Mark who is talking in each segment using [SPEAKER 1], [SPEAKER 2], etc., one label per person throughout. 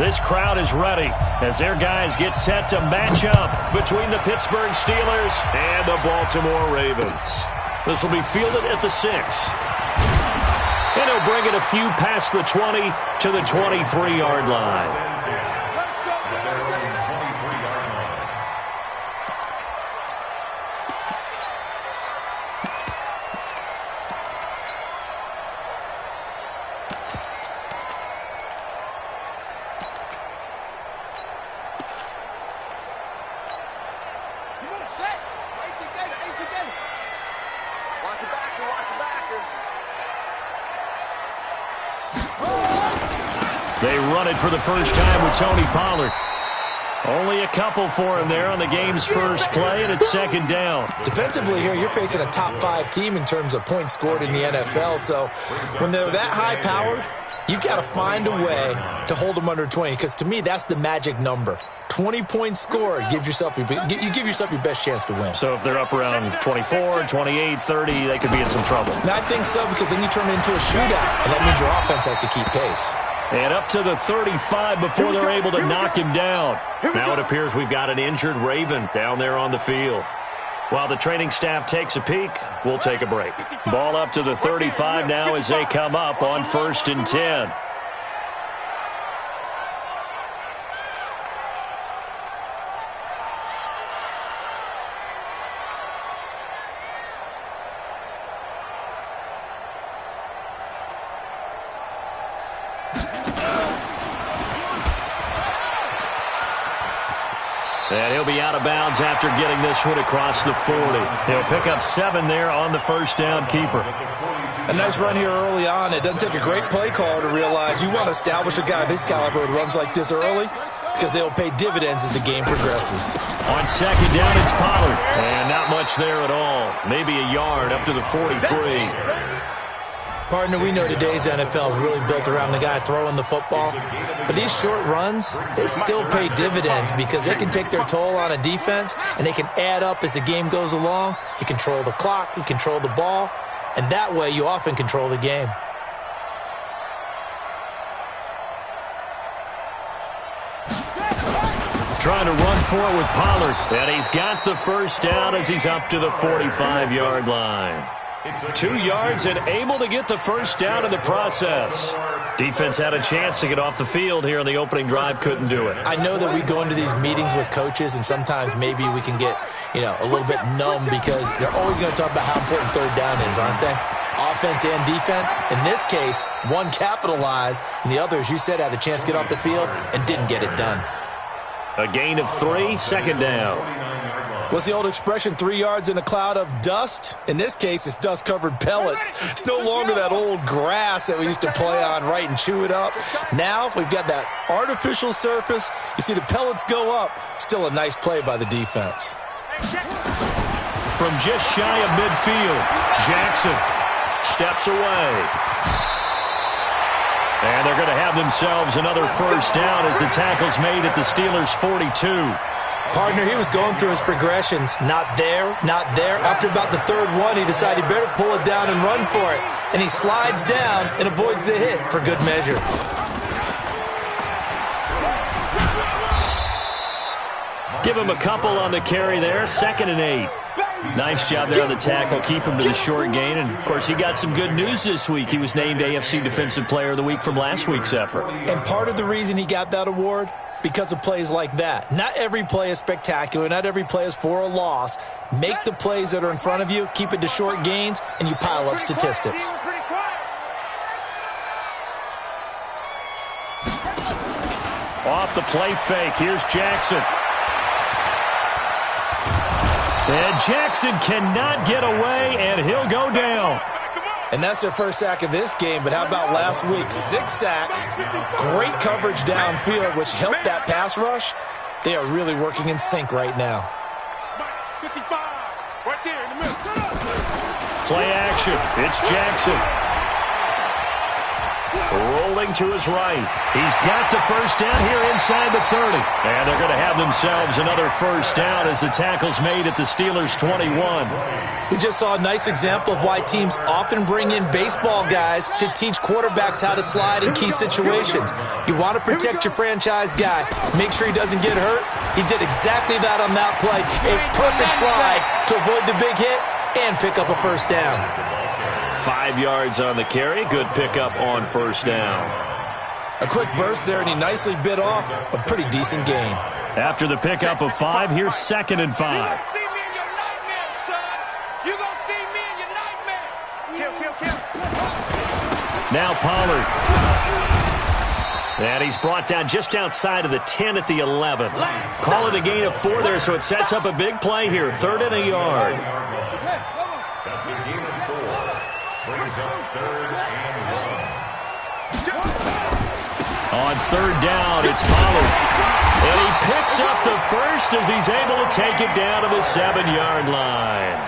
[SPEAKER 1] this crowd is ready as their guys get set to match up between the Pittsburgh Steelers and the Baltimore Ravens. This will be fielded at the 6. And he'll bring it a few past the 20 to the 23-yard line. They run it for the first time with Tony Pollard. Only a couple for him there on the game's first play, and it's second down.
[SPEAKER 2] Defensively here, you're facing a top-5 team in terms of points scored in the NFL. So when they're that high-powered, you've got to find a way to hold them under 20, because to me, that's the magic number. 20 points scored, you give yourself your best chance to win.
[SPEAKER 1] So if they're up around 24, 28, 30, they could be in some trouble.
[SPEAKER 2] And I think so, because then you turn it into a shootout, and that means your offense has to keep pace.
[SPEAKER 1] And up to the 35 before they're able to knock him down. Now it appears we've got an injured Raven down there on the field. While the training staff takes a peek, we'll take a break. Ball up to the 35 now as they come up on 1st and 10. And he'll be out of bounds after getting this one across the 40. He'll pick up 7 there on the first down keeper.
[SPEAKER 2] A nice run here early on. It doesn't take a great play caller to realize you want to establish a guy of his caliber with runs like this early, because they'll pay dividends as the game progresses.
[SPEAKER 1] On second down, it's Pollard. And not much there at all. Maybe a yard up to the 43.
[SPEAKER 2] Partner, we know today's NFL is really built around the guy throwing the football. But these short runs, they still pay dividends because they can take their toll on a defense, and they can add up as the game goes along. You control the clock, you control the ball, and that way you often control the game.
[SPEAKER 1] Trying to run for it with Pollard. And he's got the first down as he's up to the 45-yard line. 2 yards and able to get the first down in the process. Defense had a chance to get off the field here on the opening drive, couldn't do it.
[SPEAKER 2] I know that we go into these meetings with coaches, and sometimes maybe we can get, a little bit numb because they're always going to talk about how important third down is, aren't they? Offense and defense. In this case, one capitalized, and the other, as you said, had a chance to get off the field and didn't get it done.
[SPEAKER 1] A gain of 3, second down.
[SPEAKER 2] What's the old expression, 3 yards in a cloud of dust? In this case, it's dust-covered pellets. It's no longer that old grass that we used to play on, right, and chew it up. Now we've got that artificial surface. You see the pellets go up. Still a nice play by the defense.
[SPEAKER 1] From just shy of midfield, Jackson steps away. And they're going to have themselves another first down as the tackle's made at the Steelers' 42.
[SPEAKER 2] Partner, he was going through his progressions. Not there, not there. After about the third one, he decided he better pull it down and run for it. And he slides down and avoids the hit for good measure.
[SPEAKER 1] Give him a couple on the carry there. 2nd and 8. Nice job there on the tackle. Keep him to the short gain. And, of course, he got some good news this week. He was named AFC Defensive Player of the Week from last week's effort.
[SPEAKER 2] And part of the reason he got that award, because of plays like that. Not every play is spectacular. Not every play is for a loss. Make the plays that are in front of you, keep it to short gains, and you pile up statistics.
[SPEAKER 1] Off the play fake, here's Jackson. And Jackson cannot get away, and he'll go down.
[SPEAKER 2] And that's their first sack of this game, but how about last week? 6 sacks, great coverage downfield, which helped that pass rush. They are really working in sync right now.
[SPEAKER 1] Play action. It's Jackson. rolling to his right. He's got the first down here inside the 30. And they're going to have themselves another first down as the tackle's made at the Steelers' 21.
[SPEAKER 2] We just saw a nice example of why teams often bring in baseball guys to teach quarterbacks how to slide in key situations. You want to protect your franchise guy. Make sure he doesn't get hurt. He did exactly that on that play. A perfect slide to avoid the big hit and pick up a first down.
[SPEAKER 1] 5 yards on the carry. Good pickup on first down.
[SPEAKER 2] A quick burst there, and he nicely bit off a pretty decent gain.
[SPEAKER 1] After the pickup of 5, here's 2nd and 5. Now Pollard. And he's brought down just outside of the 10 at the 11. Call it a gain of 4 there, so it sets up a big play here. 3rd and a yard. On 3rd down, it's Pollard. And he picks up the first as he's able to take it down to the 7-yard line.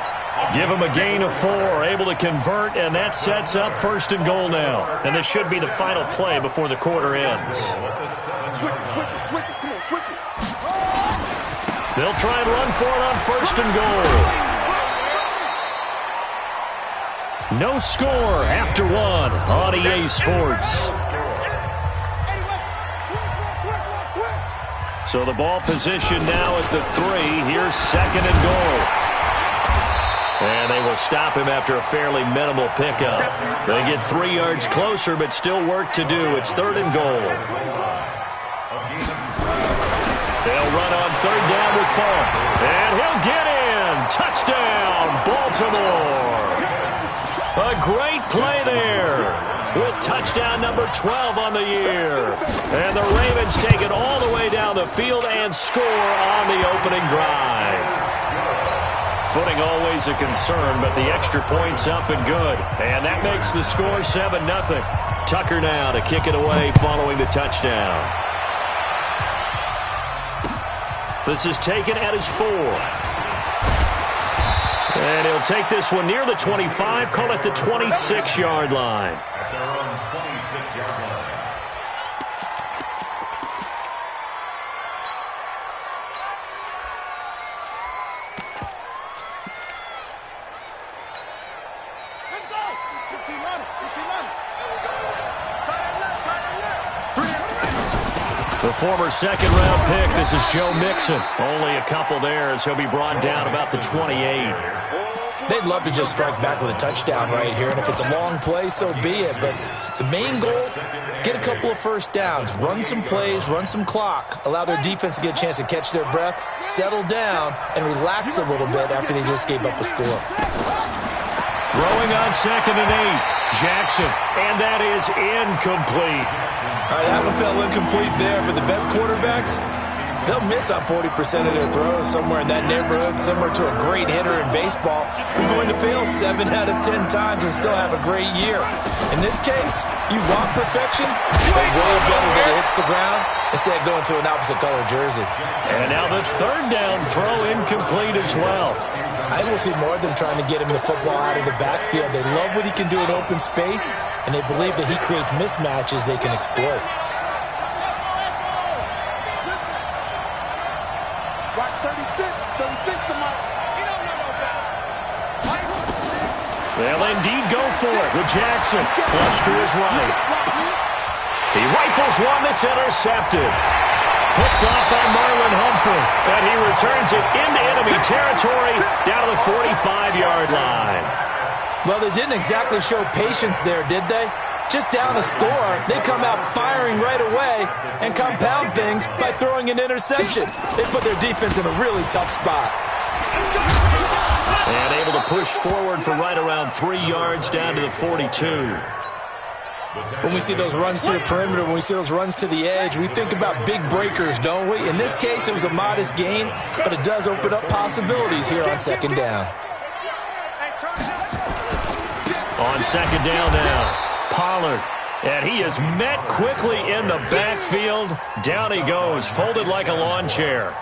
[SPEAKER 1] Give him a gain of 4, able to convert, and that sets up 1st and goal now. And this should be the final play before the quarter ends.
[SPEAKER 3] Switch it, come on, switch it.
[SPEAKER 1] They'll try and run for it on 1st and goal. No score after 1 on EA Sports. So the ball position now at the 3. Here's 2nd and goal. And they will stop him after a fairly minimal pickup. They get 3 yards closer, but still work to do. It's 3rd and goal. They'll run on 3rd down with Falk. And he'll get in. Touchdown, Baltimore. A great play there with touchdown number 12 on the year. And the Ravens take it all the way down the field and score on the opening drive. Footing always a concern, but the extra point's up and good. And that makes the score 7-0. Tucker now to kick it away following the touchdown. This is taken at his 4. And he'll take this one near the 25, call it the 26-yard line. The former 2nd-round pick, this is Joe Mixon. Only a couple there as he'll be brought down about the 28.
[SPEAKER 2] They'd love to just strike back with a touchdown right here, and if it's a long play, so be it. But the main goal, get a couple of first downs, run some plays, run some clock, allow their defense to get a chance to catch their breath, settle down, and relax a little bit after they just gave up a score.
[SPEAKER 1] Throwing on 2nd and 8, Jackson, and that is incomplete.
[SPEAKER 2] All right, that one fell incomplete there, but the best quarterbacks, they'll miss on 40% of their throws, somewhere in that neighborhood, similar to a great hitter in baseball who's going to fail 7 out of 10 times and still have a great year. In this case, you want perfection, but way better that it hits the ground instead of going to an opposite color jersey.
[SPEAKER 1] And now the 3rd down throw incomplete as well.
[SPEAKER 2] I will see more of them trying to get him the football out of the backfield. They love what he can do in open space, and they believe that he creates mismatches they can exploit.
[SPEAKER 3] Watch 36 to Mike.
[SPEAKER 1] They'll indeed go for it with Jackson. Flush to his right. He rifles one that's intercepted. Picked off by Marlon Humphrey. And he returns it into enemy territory down to the 45-yard line.
[SPEAKER 2] Well, they didn't exactly show patience there, did they? Just down a score, they come out firing right away and compound things by throwing an interception. They put their defense in a really tough spot.
[SPEAKER 1] And able to push forward for right around 3 yards down to the 42.
[SPEAKER 2] When we see those runs to the perimeter, when we see those runs to the edge, we think about big breakers, don't we? In this case, it was a modest gain, but it does open up possibilities here on 2nd down.
[SPEAKER 1] On 2nd down now, Pollard. And he is met quickly in the backfield. Down he goes, folded like a lawn chair.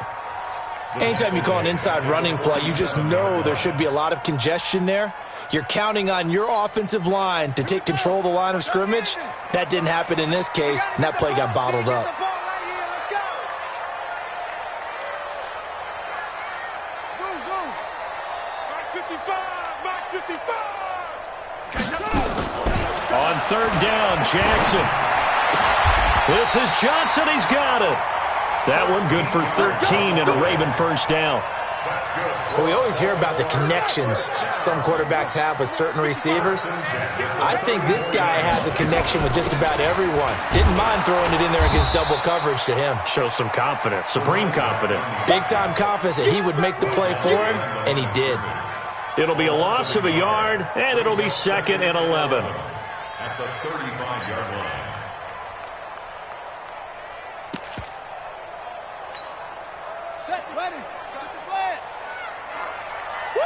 [SPEAKER 2] Anytime you call an inside running play, you just know there should be a lot of congestion there. You're counting on your offensive line to take control of the line of scrimmage. That didn't happen in this case, and that play got bottled up.
[SPEAKER 1] On third down, Jackson. This is Johnson. He's got it. That one good for 13 and a Raven first down.
[SPEAKER 2] Well, we always hear about the connections some quarterbacks have with certain receivers. I think this guy has a connection with just about everyone. Didn't mind throwing it in there against double coverage to him.
[SPEAKER 1] Shows some confidence, supreme confidence.
[SPEAKER 2] Big-time confidence that he would make the play for him, and he did.
[SPEAKER 1] It'll be a loss of a yard, and it'll be 2nd and 11.
[SPEAKER 4] At the 35-yard line.
[SPEAKER 3] Set, ready. Got the flag. Woo!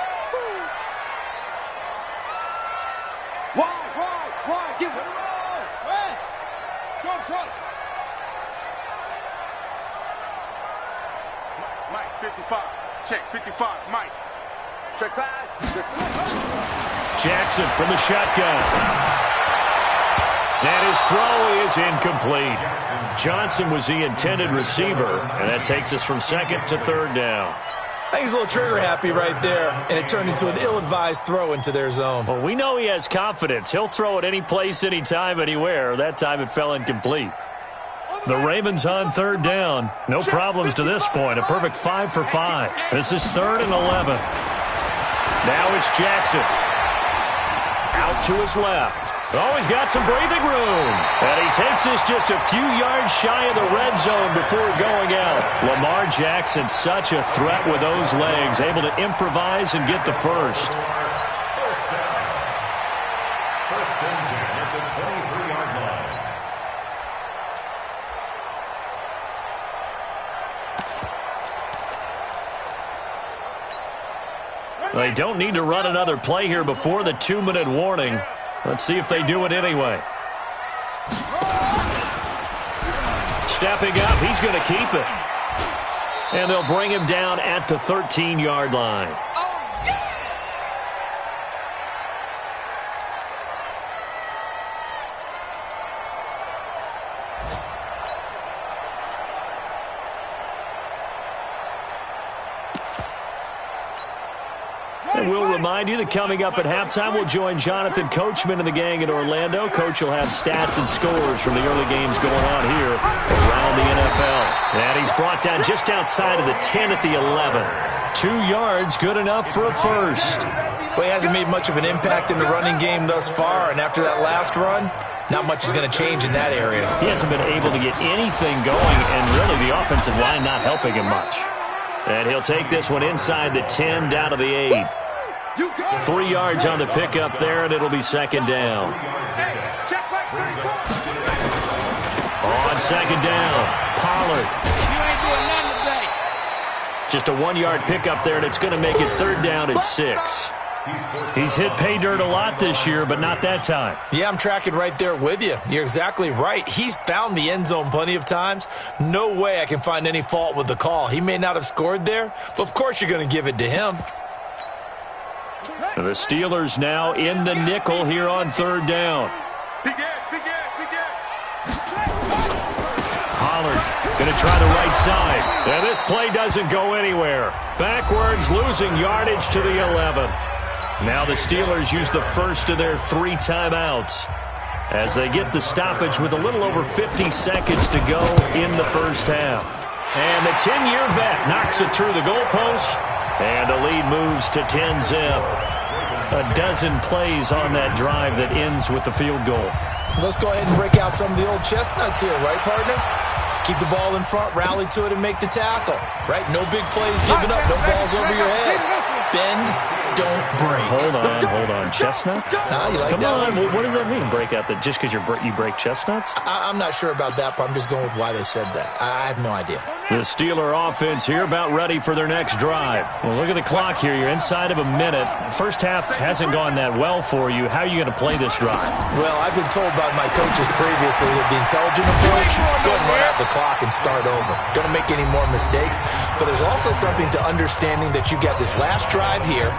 [SPEAKER 3] Wide. Give it a roll. Right. Short. Mike, 55. Check, 55. Mike. Check pass.
[SPEAKER 1] Jackson from the shotgun. And his throw is incomplete. Johnson was the intended receiver, and that takes us from 2nd to 3rd down.
[SPEAKER 2] I think he's a little trigger happy right there, and it turned into an ill-advised throw into their zone.
[SPEAKER 1] Well, we know he has confidence. He'll throw it any place, anytime, anywhere. That time it fell incomplete. The Ravens on 3rd down. No problems to this point. A perfect 5 for 5. This is 3rd and 11. Now it's Jackson. Out to his left. Oh, he's got some breathing room. And he takes this just a few yards shy of the red zone before going out. Lamar Jackson, such a threat with those legs, able to improvise and get the first.
[SPEAKER 4] First down. First and 10 at the 23-yard line.
[SPEAKER 1] They don't need to run another play here before the 2-minute warning. Let's see if they do it anyway. Stepping up, he's going to keep it. And they'll bring him down at the 13-yard line. And we'll remind you that coming up at halftime, we'll join Jonathan Coachman and the gang in Orlando. Coach will have stats and scores from the early games going on here around the NFL. And he's brought down just outside of the 10 at the 11. 2 yards, good enough for a first.
[SPEAKER 2] Well, he hasn't made much of an impact in the running game thus far, and after that last run, not much is going to change in that area.
[SPEAKER 1] He hasn't been able to get anything going, and really the offensive line not helping him much. And he'll take this one inside the 10 down to the 8. 3 yards on the pickup there, and it'll be 2nd down. On 2nd down, Pollard. Just a 1-yard pickup there, and it's going to make it 3rd down at 6. He's hit pay dirt a lot this year, but not that time.
[SPEAKER 2] Yeah, I'm tracking right there with you. You're exactly right. He's found the end zone plenty of times. No way I can find any fault with the call. He may not have scored there, but of course you're going to give it to him.
[SPEAKER 1] The Steelers now in the nickel here on 3rd down. Pollard going to try the right side. And this play doesn't go anywhere. Backwards, losing yardage to the 11. Now the Steelers use the first of their 3 timeouts as they get the stoppage with a little over 50 seconds to go in the first half. And the 10-year vet knocks it through the goalpost, and the lead moves to 10-zip. A dozen plays on that drive that ends with the field goal.
[SPEAKER 2] Let's go ahead and break out some of the old chestnuts here, right, partner? Keep the ball in front, rally to it, and make the tackle. Right? No big plays given up, no balls over your head. Bend, don't break.
[SPEAKER 1] Hold on. Chestnuts?
[SPEAKER 2] You like
[SPEAKER 1] Come
[SPEAKER 2] that
[SPEAKER 1] on,
[SPEAKER 2] one?
[SPEAKER 1] what does that mean, break out? Just because you break chestnuts?
[SPEAKER 2] I'm not sure about that, but I'm just going with why they said that. I have no idea.
[SPEAKER 1] The Steeler offense here about ready for their next drive. Well, look at the clock here. You're inside of a minute. First half hasn't gone that well for you. How are you going to play this drive?
[SPEAKER 2] Well, I've been told by my coaches previously that the intelligent approach, go ahead and run out the clock and start over. Don't make any more mistakes. But there's also something to understanding that you got this last drive here.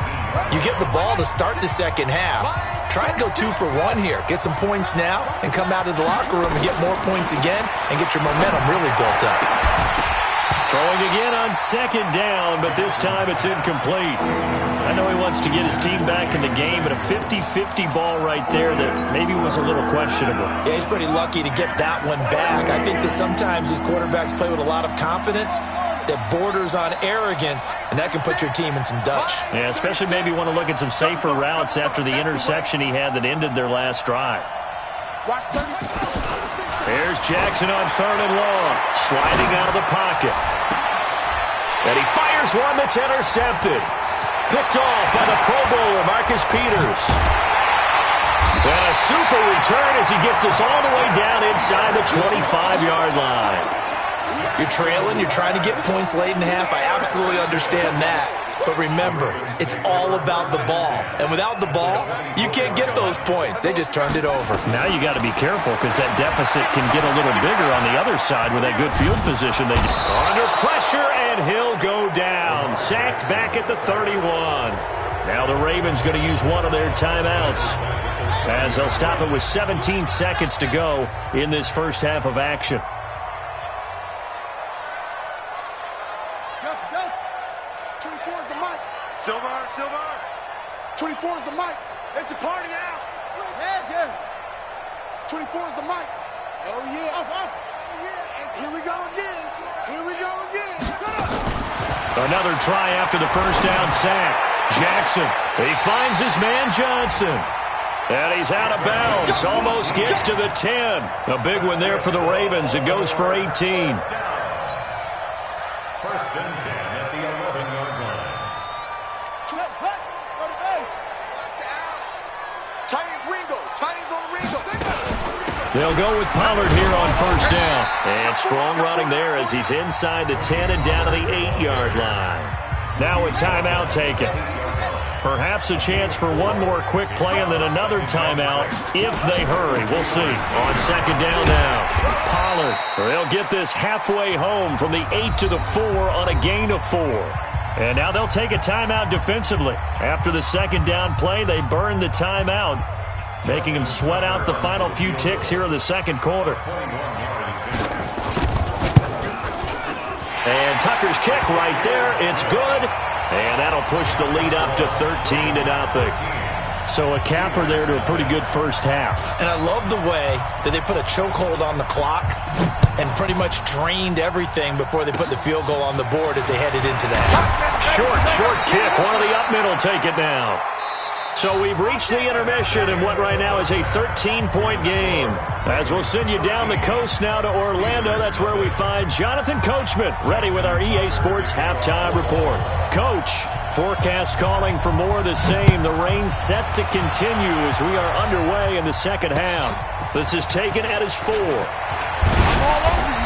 [SPEAKER 2] You get the ball to start the second half. Try and go 2 for 1 here. Get some points now and come out of the locker room and get more points again and get your momentum really built up.
[SPEAKER 1] Throwing again on second down, but this time it's incomplete. I know he wants to get his team back in the game, but a 50-50 ball right there that maybe was a little questionable.
[SPEAKER 2] Yeah, he's pretty lucky to get that one back. I think that sometimes his quarterbacks play with a lot of confidence that borders on arrogance, and that can put your team in some Dutch.
[SPEAKER 1] Yeah, especially maybe want to look at some safer routes after the interception he had that ended their last drive. There's Jackson on 3rd and long, sliding out of the pocket. And he fires one that's intercepted. Picked off by the Pro Bowler, Marcus Peters. And a super return as he gets us all the way down inside the 25-yard line.
[SPEAKER 2] You're trailing, you're trying to get points late in half. I absolutely understand that. But remember, it's all about the ball. And without the ball, you can't get those points. They just turned it over.
[SPEAKER 1] Now you got to be careful because that deficit can get a little bigger on the other side with that good field position. They under pressure, and he'll go down. Sacked back at the 31. Now the Ravens going to use one of their timeouts as they'll stop it with 17 seconds to go in this first half of action.
[SPEAKER 3] 24 is the mic. It's a party now. Yeah. 24 is the mic. Oh, yeah. Off. Yeah. And here we go again.
[SPEAKER 1] Another try after the first down sack. Jackson, he finds his man Johnson. And he's out of bounds. Almost gets to the 10. A big one there for the Ravens. It goes for 18.
[SPEAKER 4] First and 10 at the 11-yard line.
[SPEAKER 1] They'll go with Pollard here on first down. And strong running there as he's inside the 10 and down to the 8-yard line. Now a timeout taken. Perhaps a chance for one more quick play and then another timeout if they hurry. We'll see. On second down now. Pollard. They'll get this halfway home from the 8 to the 4 on a gain of 4. And now they'll take a timeout defensively. After the second down play, they burn the timeout, making them sweat out the final few ticks here in the second quarter. And Tucker's kick right there. It's good. And that'll push the lead up to 13-0. So a capper there to a pretty good first half.
[SPEAKER 2] And I love the way that they put a chokehold on the clock and pretty much drained everything before they put the field goal on the board as they headed into the half.
[SPEAKER 1] Short kick. One of the up middle take it down. So we've reached the intermission in what right now is a 13-point game. As we'll send you down the coast now to Orlando, that's where we find Jonathan Coachman ready with our EA Sports Halftime Report. Coach, forecast calling for more of the same. The rain set to continue as we are underway in the second half. This is taken at his 4.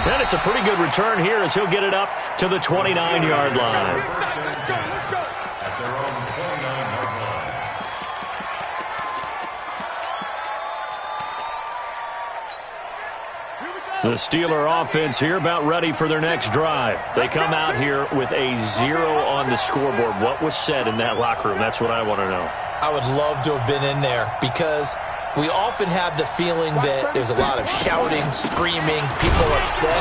[SPEAKER 1] And it's a pretty good return here as he'll get it up to the 29-yard line. The Steeler offense here about ready for their next drive. They come out here with a 0 on the scoreboard. What was said in that locker room? That's what I want to know.
[SPEAKER 2] I would love to have been in there because we often have the feeling that there's a lot of shouting, screaming, people upset.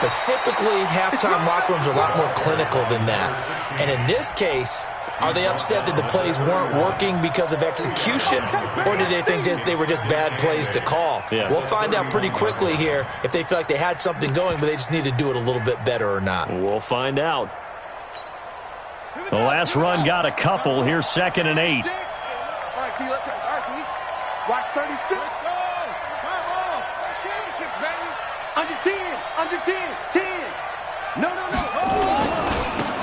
[SPEAKER 2] But typically, halftime locker rooms are a lot more clinical than that. And in this case, are they upset that the plays weren't working because of execution, or did they think they were just bad plays to call?
[SPEAKER 1] Yeah.
[SPEAKER 2] We'll find out pretty quickly here if they feel like they had something going, but they just need to do it a little bit better or not.
[SPEAKER 1] We'll find out. The last run got a couple. Here's 2nd and 8.
[SPEAKER 3] All right, T, let's go. All right, T. Watch 36. Let's go. Come on. Championship, baby. Under 10. 10. No.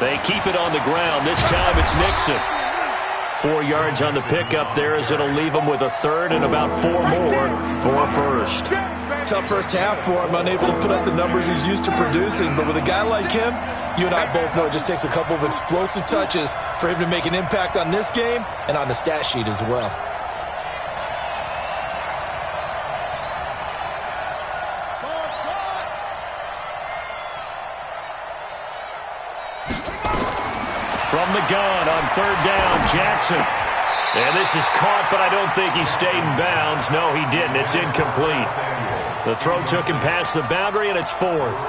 [SPEAKER 1] They keep it on the ground. This time it's Nixon. 4 yards on the pickup there as it'll leave them with a 3rd and about 4 more for a first.
[SPEAKER 2] Tough first half for him, unable to put up the numbers he's used to producing. But with a guy like him, you and I both know it just takes a couple of explosive touches for him to make an impact on this game and on the stat sheet as well.
[SPEAKER 1] From the gun on third down, Jackson. And this is caught, but I don't think he stayed in bounds. No, he didn't. It's incomplete. The throw took him past the boundary, and it's fourth.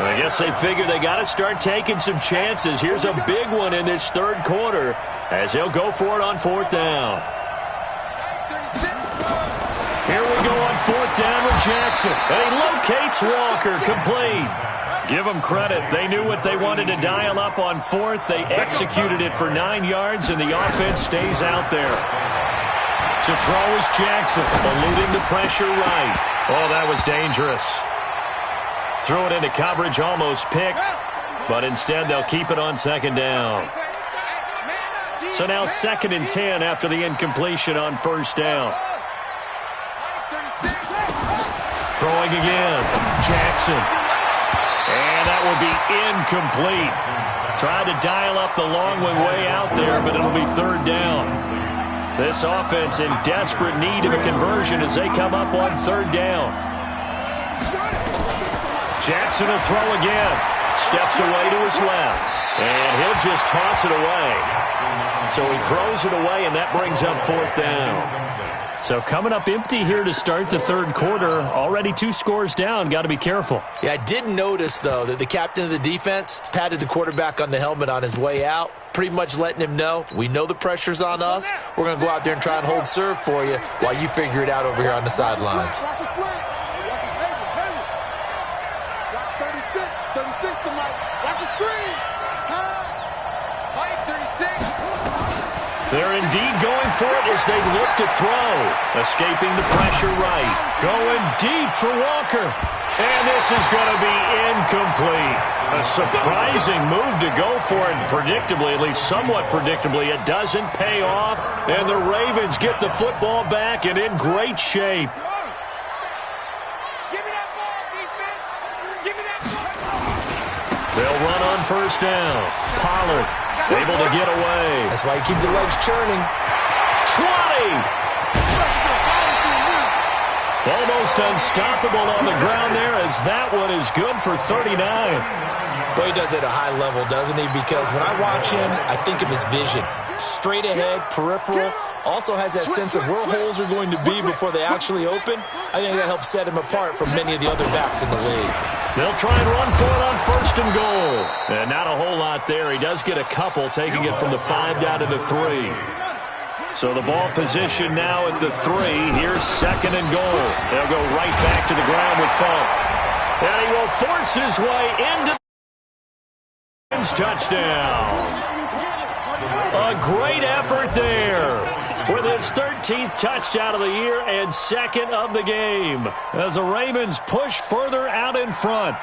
[SPEAKER 1] I guess they figure they got to start taking some chances. Here's a big one in this third quarter as he'll go for it on fourth down. Here we go on fourth down with Jackson. And he locates Walker, complete. Give them credit. They knew what they wanted to dial up on fourth. They executed it for 9 yards, and the offense stays out there. To throw is Jackson, eluding the pressure right. Oh, that was dangerous. Threw it into coverage, almost picked, but instead they'll keep it on second down. So now 2nd and 10 after the incompletion on first down. Throwing again, Jackson. And that will be incomplete. Tried to dial up the long one way out there, but it'll be third down. This offense in desperate need of a conversion as they come up on third down. Jackson will throw again. Steps away to his left. And he'll just toss it away. So he throws it away, and that brings up fourth down. So coming up empty here to start the third quarter. Already 2 scores down. Got to be careful.
[SPEAKER 2] Yeah, I did notice, though, that the captain of the defense patted the quarterback on the helmet on his way out, pretty much letting him know, we know the pressure's on us. We're going to go out there and try and hold serve for you while you figure it out over here on the sidelines.
[SPEAKER 3] Watch the slant. Watch the slant. Watch 36. 36 tonight. Watch the screen. Pass. Mike, 36.
[SPEAKER 1] They're indeed going for it as they look to throw. Escaping the pressure right. Going deep for Walker. And this is going to be incomplete. A surprising move to go for it. Predictably, at least somewhat predictably, it doesn't pay off. And the Ravens get the football back and in great shape.
[SPEAKER 3] Give me that ball, defense. Give me that ball.
[SPEAKER 1] They'll run on first down. Pollard able to get away.
[SPEAKER 2] That's why you keep the legs churning.
[SPEAKER 1] 20! Almost unstoppable on the ground there as that one is good for 39.
[SPEAKER 2] Boy, he does it at a high level, doesn't he? Because when I watch him, I think of his vision. Straight ahead, peripheral. Also has that sense of where holes are going to be before they actually open. I think that helps set him apart from many of the other backs in the league.
[SPEAKER 1] They'll try and run for it on first and goal. And not a whole lot there. He does get a couple, taking it from the 5 down to the 3. So the ball position now at the 3. Here's second and goal. They'll go right back to the ground with Funk. And he will force his way into the touchdown. A great effort there with his 13th touchdown of the year and 2nd of the game as the Ravens push further out in front.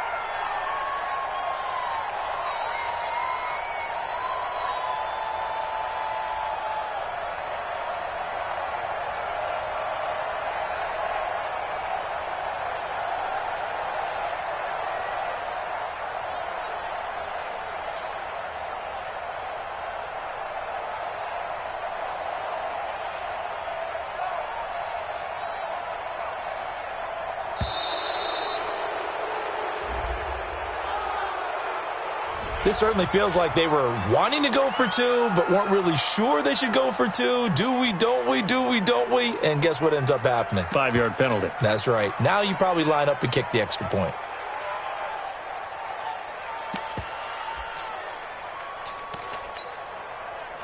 [SPEAKER 2] This certainly feels like they were wanting to go for 2, but weren't really sure they should go for 2. Do we, don't we, do we, don't we? And guess what ends up happening?
[SPEAKER 1] 5-yard penalty.
[SPEAKER 2] That's right. Now you probably line up and kick the extra point.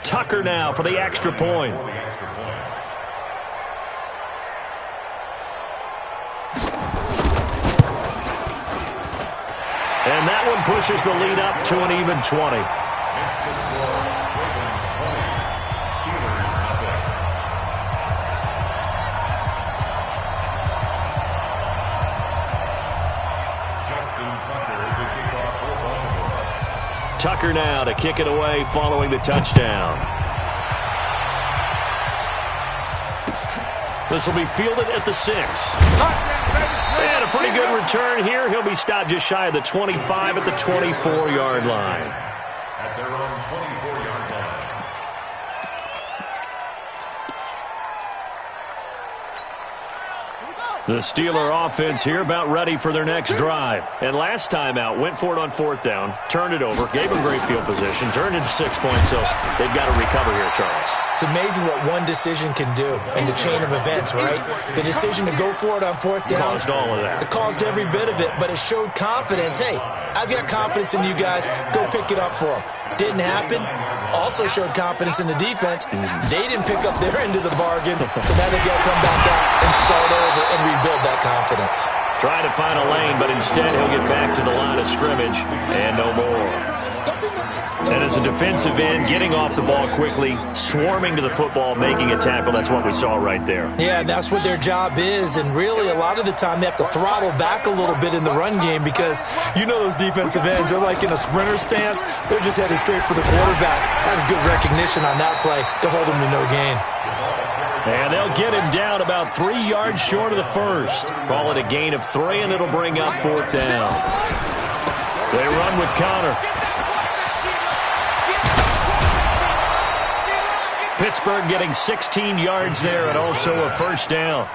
[SPEAKER 1] Tucker now for the extra point. And that one pushes the lead up to an even 20. Tucker now to kick it away following the touchdown. This will be fielded at the 6. And a pretty good return here. He'll be stopped just shy of the 25 at the 24-yard line.
[SPEAKER 4] At their own 24-yard line.
[SPEAKER 3] Here we go.
[SPEAKER 1] The Steeler offense here about ready for their next drive. And last time out, went for it on 4th down, turned it over, gave them great field position, turned into 6 points, so they've got to recover here, Charles.
[SPEAKER 2] It's amazing what one decision can do in the chain of events, right? The decision to go for it on 4th down.
[SPEAKER 1] Caused all of that.
[SPEAKER 2] It caused every bit of it, but it showed confidence. Hey, I've got confidence in you guys. Go pick it up for them. Didn't happen. Also showed confidence in the defense. They didn't pick up their end of the bargain, so now they've got to come back out and start over and rebuild that confidence.
[SPEAKER 1] Trying to find a lane, but instead he'll get back to the line of scrimmage and no more. And as a defensive end, getting off the ball quickly, swarming to the football, making a tackle, that's what we saw right there.
[SPEAKER 2] Yeah, that's what their job is, and really a lot of the time they have to throttle back a little bit in the run game because you know those defensive ends, they're like in a sprinter stance. They're just headed straight for the quarterback. That was good recognition on that play to hold him to no gain.
[SPEAKER 1] And they'll get him down about 3 yards short of the first. Call it a gain of 3, and it'll bring up 4th down. They run with Connor. Pittsburgh getting 16 yards there and also a first down.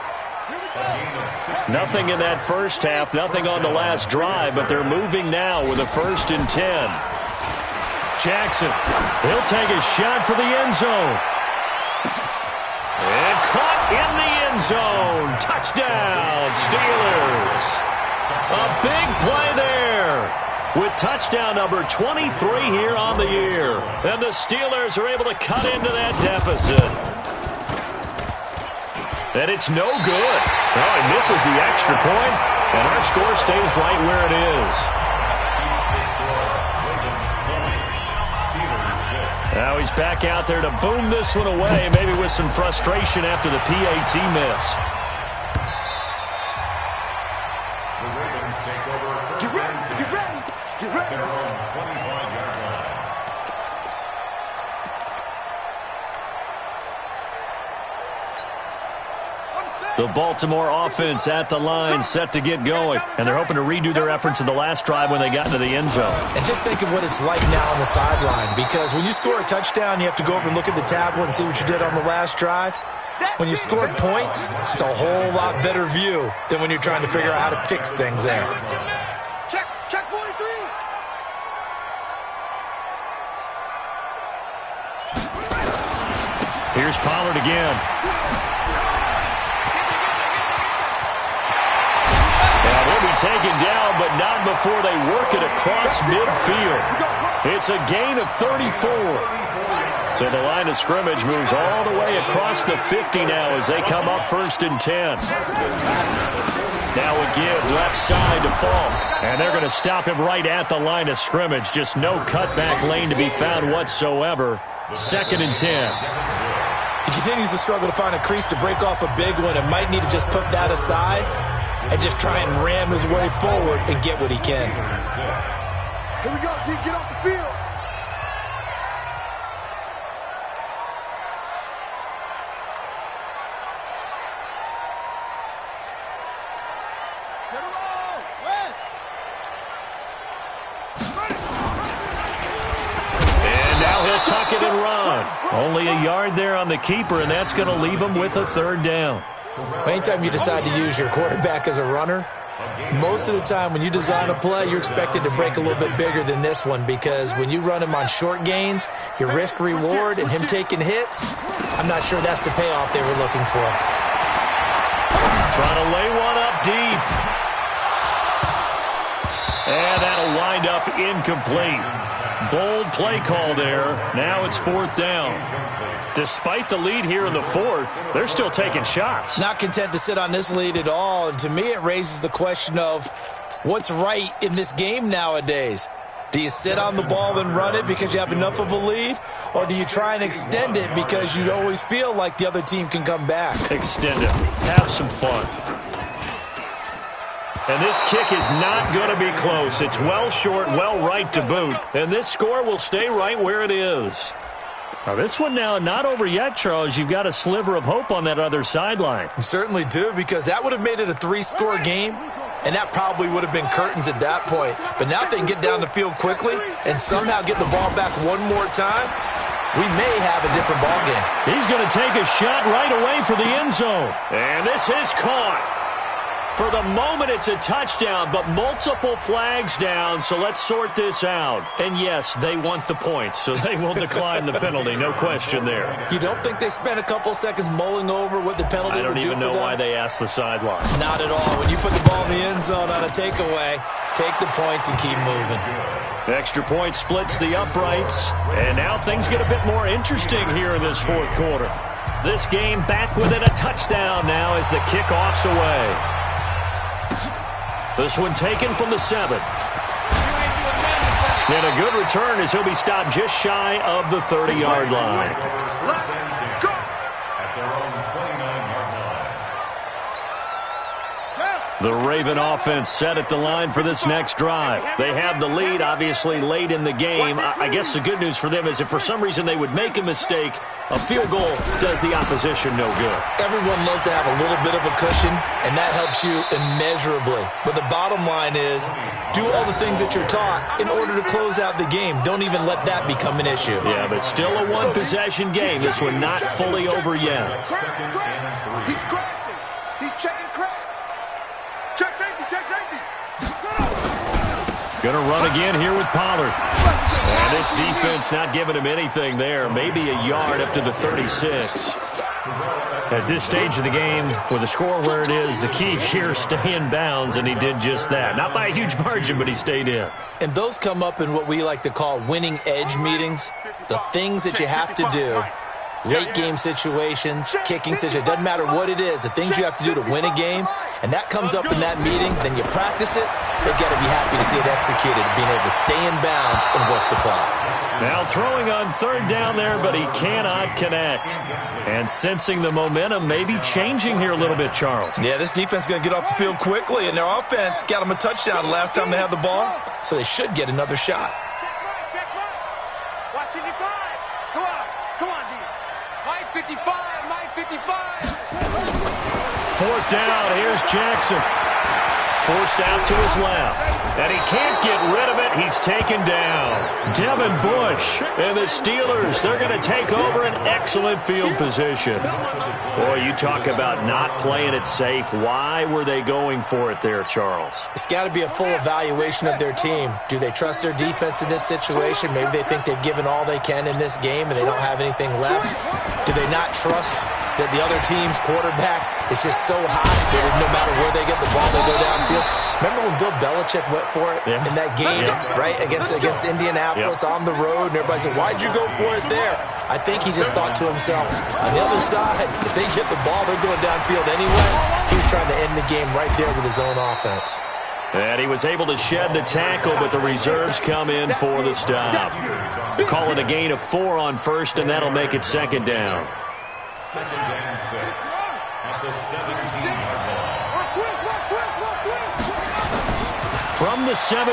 [SPEAKER 1] Nothing in that first half, nothing on the last drive, but they're moving now with a 1st and 10. Jackson, he'll take a shot for the end zone. And caught in the end zone. Touchdown, Steelers. A big play there with touchdown number 23 here on the year. And the Steelers are able to cut into that deficit. And it's no good. Oh, he misses the extra point, and our score stays right where it is. Now he's back out there to boom this one away, maybe with some frustration after the PAT miss.
[SPEAKER 4] The Ravens take over first and 10.
[SPEAKER 3] Get ready. Get ready.
[SPEAKER 4] Their own 25-yard line.
[SPEAKER 1] The Baltimore offense at the line, set to get going. And they're hoping to redo their efforts in the last drive when they got into the end zone.
[SPEAKER 2] And just think of what it's like now on the sideline, because when you score a touchdown, you have to go over and look at the tablet and see what you did on the last drive. When you scored points, it's a whole lot better view than when you're trying to figure out how to fix things there.
[SPEAKER 3] Check 43.
[SPEAKER 1] Here's Pollard again. And he'll be taken down, but not before they work it across midfield. It's a gain of 34. So the line of scrimmage moves all the way across the 50 now as they come up 1st and 10. Now a give left side to Falk. And they're going to stop him right at the line of scrimmage. Just no cutback lane to be found whatsoever. 2nd and 10.
[SPEAKER 2] He continues to struggle to find a crease to break off a big one and might need to just put that aside and just try and ram his way forward and get what he can.
[SPEAKER 3] Here we go, G. Get off the field. Get him on. West.
[SPEAKER 1] And now he'll tuck it and run. Only a yard there on the keeper, and that's going to leave him with a 3rd down.
[SPEAKER 2] Anytime you decide to use your quarterback as a runner, most of the time when you design a play, you're expected to break a little bit bigger than this one, because when you run him on short gains, your risk-reward and him taking hits, I'm not sure that's the payoff they were looking for.
[SPEAKER 1] Trying to lay one up deep. And that'll wind up incomplete. Bold play call there. Now it's 4th down. Despite the lead here in the 4th, they're still taking shots.
[SPEAKER 2] Not content to sit on this lead at all. And to me, it raises the question of what's right in this game nowadays. Do you sit on the ball and run it because you have enough of a lead? Or do you try and extend it because you always feel like the other team can come back?
[SPEAKER 1] Extend it. Have some fun. And this kick is not going to be close. It's well short, well right to boot. And this score will stay right where it is. Now this one now not over yet, Charles. You've got a sliver of hope on that other sideline.
[SPEAKER 2] You certainly do, because that would have made it a 3-score game, and that probably would have been curtains at that point. But now if they can get down the field quickly and somehow get the ball back one more time, we may have a different ball game.
[SPEAKER 1] He's going to take a shot right away for the end zone. And this is caught. For the moment, it's a touchdown, but multiple flags down, so let's sort this out. And yes, they want the points, so they will decline the penalty, no question there.
[SPEAKER 2] You don't think they spent a couple seconds mulling over what the penalty would do for them? I don't even know
[SPEAKER 1] why they asked the sideline.
[SPEAKER 2] Not at all. When you put the ball in the end zone on a takeaway, take the points and keep moving.
[SPEAKER 1] Extra point splits the uprights, and now things get a bit more interesting here in this fourth quarter. This game back within a touchdown now as the kickoff's away. This one taken from the 7. And a good return as he'll be stopped just shy of the 30-yard line.
[SPEAKER 4] Let's go! At their own 29-yard line.
[SPEAKER 1] The Raven offense set at the line for this next drive. They have the lead, obviously, late in the game. I guess the good news for them is if for some reason they would make a mistake, a field goal does the opposition no good.
[SPEAKER 2] Everyone loves to have a little bit of a cushion, and that helps you immeasurably. But the bottom line is, do all the things that you're taught in order to close out the game. Don't even let that become an issue.
[SPEAKER 1] Yeah, but still a one-possession game. This one not fully over yet.
[SPEAKER 3] He's crashing. He's checking crash. Check safety, check safety.
[SPEAKER 1] Gonna run again here with Pollard. And this defense not giving him anything there. Maybe a yard up to the 36. At this stage of the game, with the score where it is, the key here, stay in bounds, and he did just that. Not by a huge margin, but he stayed in.
[SPEAKER 2] And those come up in what we like to call winning edge meetings. The things that you have to do. Late game situations, kicking situations, doesn't matter what it is, the things you have to do to win a game, and that comes up in that meeting, then you practice it, they've got to be happy to see it executed, being able to stay in bounds and work the clock.
[SPEAKER 1] Now throwing on third down there, but he cannot connect. And sensing the momentum, maybe changing here a little bit, Charles.
[SPEAKER 2] Yeah, this defense is going to get off the field quickly, and their offense got them a touchdown the last time they had the ball, so they should get another shot.
[SPEAKER 3] Watching your five. Come on, D. Mike 55, Mike 55.
[SPEAKER 1] Fourth down, here's Jackson. Forced out to his left. And he can't get rid of it. He's taken down. Devin Bush and the Steelers, they're going to take over an excellent field position. Boy, you talk about not playing it safe. Why were they going for it there, Charles?
[SPEAKER 2] It's got to be a full evaluation of their team. Do they trust their defense in this situation? Maybe they think they've given all they can in this game and they don't have anything left. Do they not trust that the other team's quarterback is just so hot that no matter where they get the ball, they go downfield? Remember when Bill Belichick went for it in that game, right, against Indianapolis on the road, and everybody said, why'd you go for it there? I think he just thought to himself, on the other side, if they get the ball, they're going downfield anyway. He was trying to end the game right there with his own offense.
[SPEAKER 1] And he was able to shed the tackle, but the reserves come in for the stop. Call it a gain of 4 on first, and that'll make it second down.
[SPEAKER 4] Second down 6 at the 17-yard line.
[SPEAKER 1] From the 17,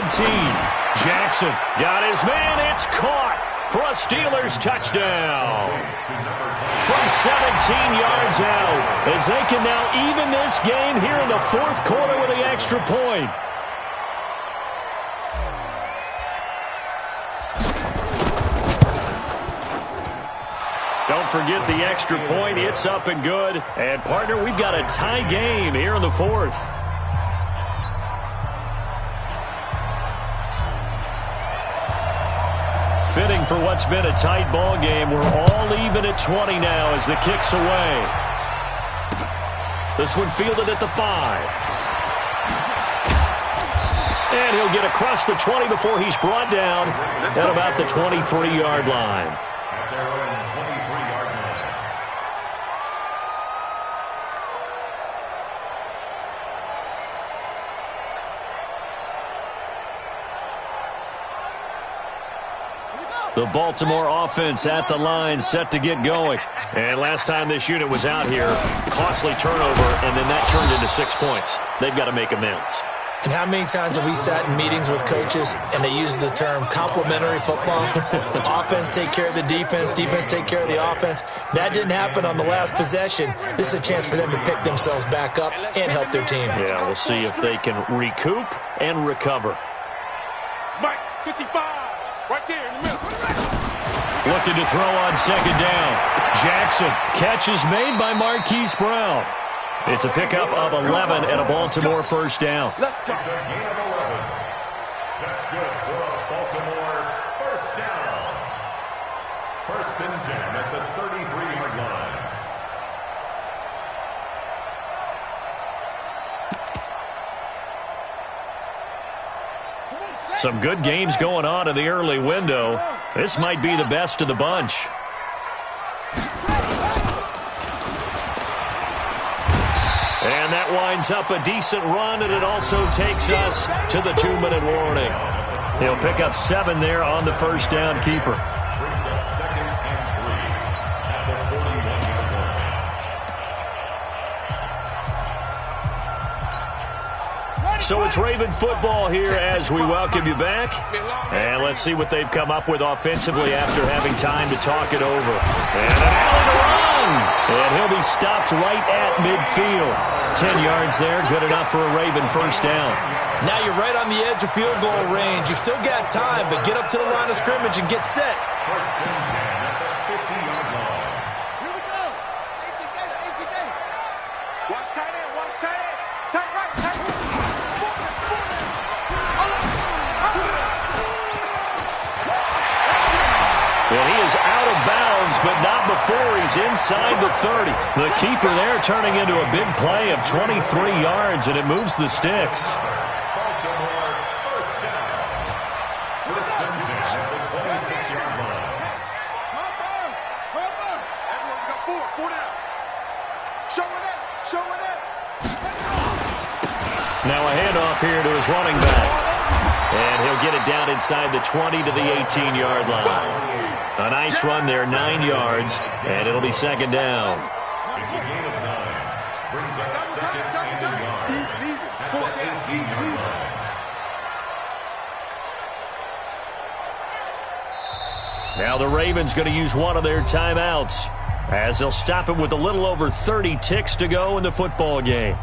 [SPEAKER 1] Jackson got his man. It's caught for a Steelers touchdown. From 17 yards out, as they can now even this game here in the fourth quarter with the extra point. Don't forget the extra point. It's up and good. And, partner, we've got a tie game here in the fourth. Fitting for what's been a tight ball game. We're all even at 20 now as the kick's away. This one fielded at the 5. And he'll get across the 20 before he's brought down at about the 23-yard line.
[SPEAKER 4] At their own 23-yard line.
[SPEAKER 1] The Baltimore offense at the line, set to get going. And last time this unit was out here, costly turnover, and then that turned into 6 points. They've got to make amends.
[SPEAKER 2] And how many times have we sat in meetings with coaches and they use the term complementary football? Offense take care of the defense, defense take care of the offense. That didn't happen on the last possession. This is a chance for them to pick themselves back up and help their team.
[SPEAKER 1] Yeah, we'll see if they can recoup and recover.
[SPEAKER 3] Mike 55, right there in the middle.
[SPEAKER 1] Looking to throw on second down. Jackson, catch is made by Marquise Brown. It's a pickup of 11 and a Baltimore first down.
[SPEAKER 3] Let's go.
[SPEAKER 4] It's a gain of 11. That's good for a Baltimore first down. First and 10 at the 33-yard line.
[SPEAKER 1] Some good games going on in the early window. This might be the best of the bunch. And that winds up a decent run, and it also takes us to the 2-minute warning. He'll pick up 7 there on the first down keeper.
[SPEAKER 4] Brings up second and 3 at the 41-yard line.
[SPEAKER 1] So it's Raven football here as we welcome you back. And let's see what they've come up with offensively after having time to talk it over. And an alley to run! And he'll be stopped right at midfield. 10 yards there, good enough for a Raven first down.
[SPEAKER 2] Now you're right on the edge of field goal range. You've still got time, but get up to the line of scrimmage and get set.
[SPEAKER 4] First and 10 at the 50-yard line.
[SPEAKER 3] Here we go. 18 Gator, 18 Gator. Watch tight end, watch tight end. Tight right, tight right.
[SPEAKER 1] And he is out of bounds, but not before he's inside the 30. The keeper there turning into a big play of 23 yards, and it moves the sticks.
[SPEAKER 4] Baltimore first down. First and 10 at the 26-yard line.
[SPEAKER 3] Everyone got 4 down. Showing up, showing up.
[SPEAKER 1] Now a handoff here to his running back. And he'll get it down inside the 20 to the 18-yard line. A nice run there, 9 yards, and it'll be second down.
[SPEAKER 4] It's a gain of 9. Brings up second and a yard at the 18-yard line.
[SPEAKER 1] Now the Ravens going to use one of their timeouts as they'll stop it with a little over 30 ticks to go in the football game.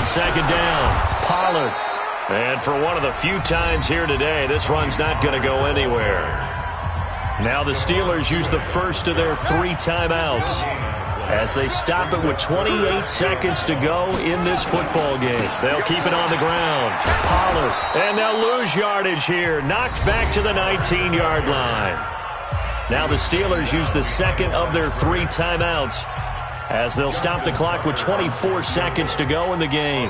[SPEAKER 1] Second down, Pollard. And for one of the few times here today, this run's not going to go anywhere. Now the Steelers use the first of their 3 timeouts as they stop it with 28 seconds to go in this football game. They'll keep it on the ground. Pollard. And they'll lose yardage here. Knocked back to the 19-yard line. Now the Steelers use the second of their 3 timeouts as they'll stop the clock with 24 seconds to go in the game.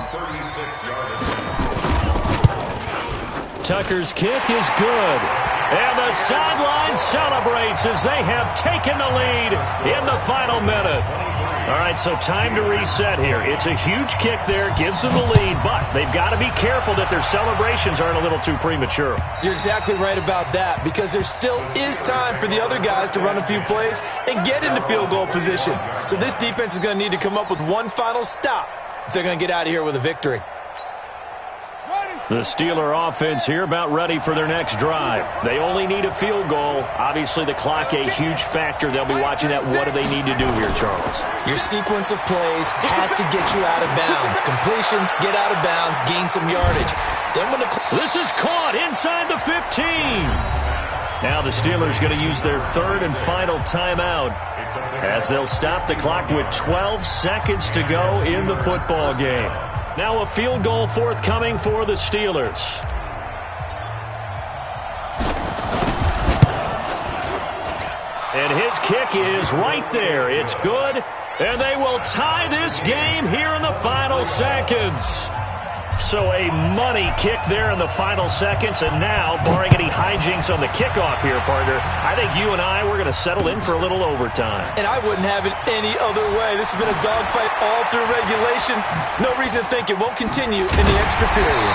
[SPEAKER 1] Tucker's kick is good. And the sideline celebrates as they have taken the lead in the final minute. All right, so time to reset here. It's a huge kick there, gives them the lead, but they've got to be careful that their celebrations aren't a little too premature.
[SPEAKER 2] You're exactly right about that, because there still is time for the other guys to run a few plays and get into field goal position. So this defense is going to need to come up with one final stop if they're going to get out of here with a victory.
[SPEAKER 1] The Steeler offense here about ready for their next drive. They only need a field goal. Obviously, the clock a huge factor. They'll be watching that. What do they need to do here, Charles?
[SPEAKER 2] Your sequence of plays has to get you out of bounds. Completions, get out of bounds, gain some yardage. Then when
[SPEAKER 1] this is caught inside the 15. Now the Steelers going to use their 3rd and final timeout as they'll stop the clock with 12 seconds to go in the football game. Now a field goal forthcoming for the Steelers. And his kick is right there. It's good. And they will tie this game here in the final seconds. So a money kick there in the final seconds. And now, barring any hijinks on the kickoff here, partner, I think you and I, we're going to settle in for a little overtime.
[SPEAKER 2] And I wouldn't have it any other way. This has been a dogfight all through regulation. No reason to think it won't continue in the extra period.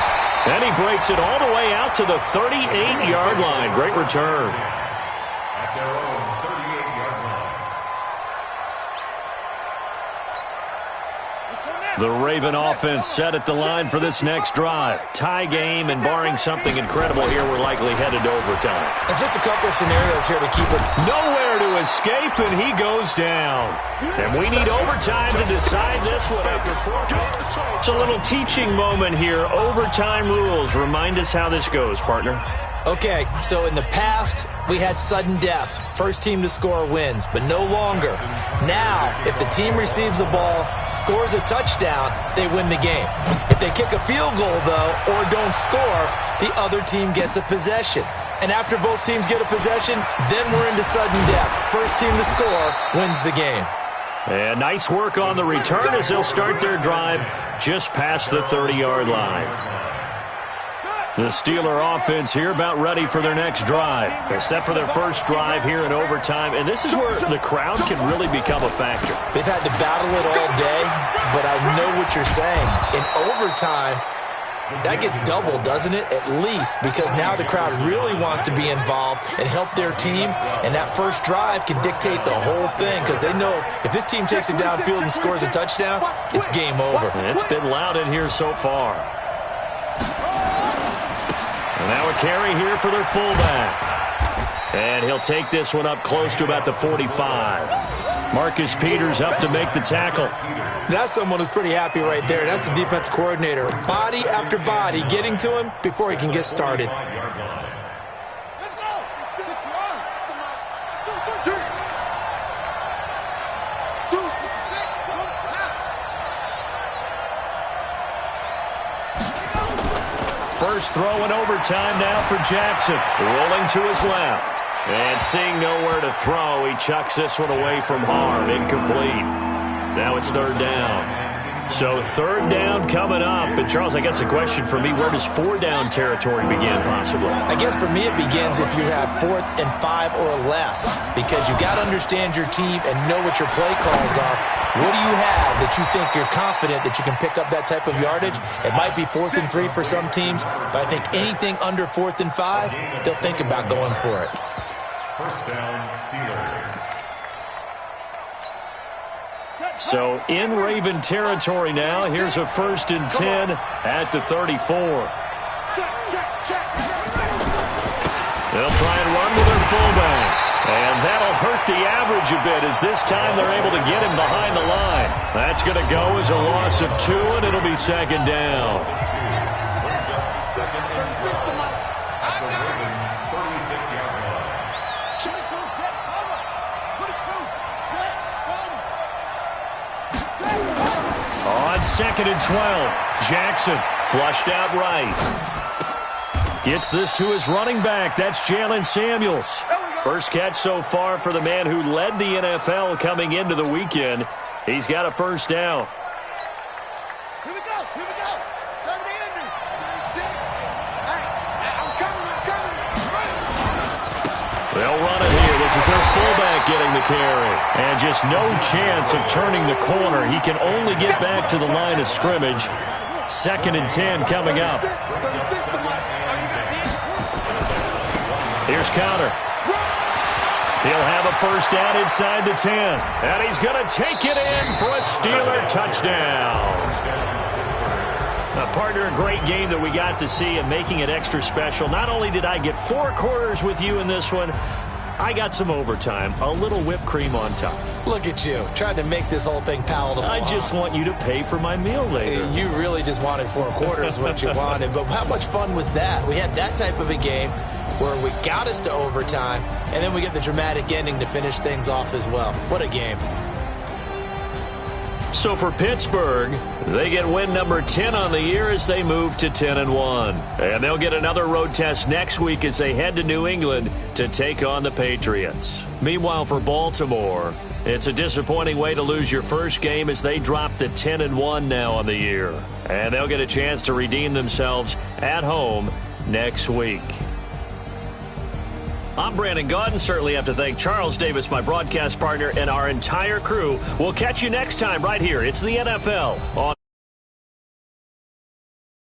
[SPEAKER 1] And he breaks it all the way out to the 38-yard line. Great return.
[SPEAKER 4] At their own 38-yard line.
[SPEAKER 1] The Raven offense set at the line for this next drive. Tie game, and barring something incredible here, we're likely headed to overtime.
[SPEAKER 2] And just a couple of scenarios here to keep it.
[SPEAKER 1] Nowhere to escape, and he goes down. And we need overtime to decide this one after 4 It's a little teaching moment here. Overtime rules. Remind us how this goes, partner.
[SPEAKER 2] Okay, so in the past, we had sudden death. First team to score wins, but no longer. Now, if the team receives the ball, scores a touchdown, they win the game. If they kick a field goal, though, or don't score, the other team gets a possession. And after both teams get a possession, then we're into sudden death. First team to score wins the game.
[SPEAKER 1] And nice work on the return as they'll start their drive just past the 30-yard line. The Steeler offense here about ready for their next drive, except for their first drive here in overtime. And this is where the crowd can really become a factor.
[SPEAKER 2] They've had to battle it all day, but I know what you're saying. In overtime, that gets doubled, doesn't it? At least, because now the crowd really wants to be involved and help their team, and that first drive can dictate the whole thing because they know if this team takes it downfield and scores a touchdown, it's game over.
[SPEAKER 1] And it's been loud in here so far. And now a carry here for their fullback. And he'll take this one up close to about the 45. Marcus Peters up to make the tackle.
[SPEAKER 2] That's someone who's pretty happy right there. That's the defense coordinator. Body after body getting to him before he can get started.
[SPEAKER 3] Let's go.
[SPEAKER 1] First throw in overtime now for Jackson. Rolling to his left. And seeing nowhere to throw, he chucks this one away from harm. Incomplete. Now it's third down. So third down coming up. And Charles, I guess the question for me, where does 4 down territory begin possibly?
[SPEAKER 2] I guess for me it begins if you have 4th and 5 or less. Because you got to understand your team and know what your play calls are. What do you have that you think you're confident that you can pick up that type of yardage? It might be 4th and 3 for some teams, but I think anything under 4th and 5, they'll think about going for it.
[SPEAKER 4] First down, Steelers.
[SPEAKER 1] So in Raven territory now. Here's a 1st and 10 at the 34. They'll try and run with their fullback. And that'll hurt the average a bit as this time they're able to get him behind the line. That's going to go as a loss of 2, and it'll be second down. On 2nd and 12, Jackson flushed out right. Gets this to his running back. That's Jalen Samuels. First catch so far for the man who led the NFL coming into the weekend. He's got a first down.
[SPEAKER 3] Here we go. Here we go. Start the ending. 6. I'm coming.
[SPEAKER 1] They'll run it here. This is their fullback getting the carry. And just no chance of turning the corner. He can only get back to the line of scrimmage. 2nd and 10 coming up. Here's Counter. He'll have a first down inside the 10. And he's going to take it in for a Steeler touchdown. Partner, a great game that we got to see and making it extra special. Not only did I get 4 quarters with you in this one, I got some overtime. A little whipped cream on top.
[SPEAKER 2] Look at you, trying to make this whole thing palatable.
[SPEAKER 1] I just want you to pay for my meal later.
[SPEAKER 2] You really just wanted 4 quarters, what you wanted. But how much fun was that? We had that type of a game where we got us to overtime, and then we get the dramatic ending to finish things off as well. What a game.
[SPEAKER 1] So for Pittsburgh, they get win number 10 on the year as they move to 10-1. And they'll get another road test next week as they head to New England to take on the Patriots. Meanwhile, for Baltimore, it's a disappointing way to lose your first game as they drop to 10-1 now on the year. And they'll get a chance to redeem themselves at home next week. I'm Brandon Gaudin. Certainly have to thank Charles Davis, my broadcast partner, and our entire crew. We'll catch you next time right here. It's the NFL on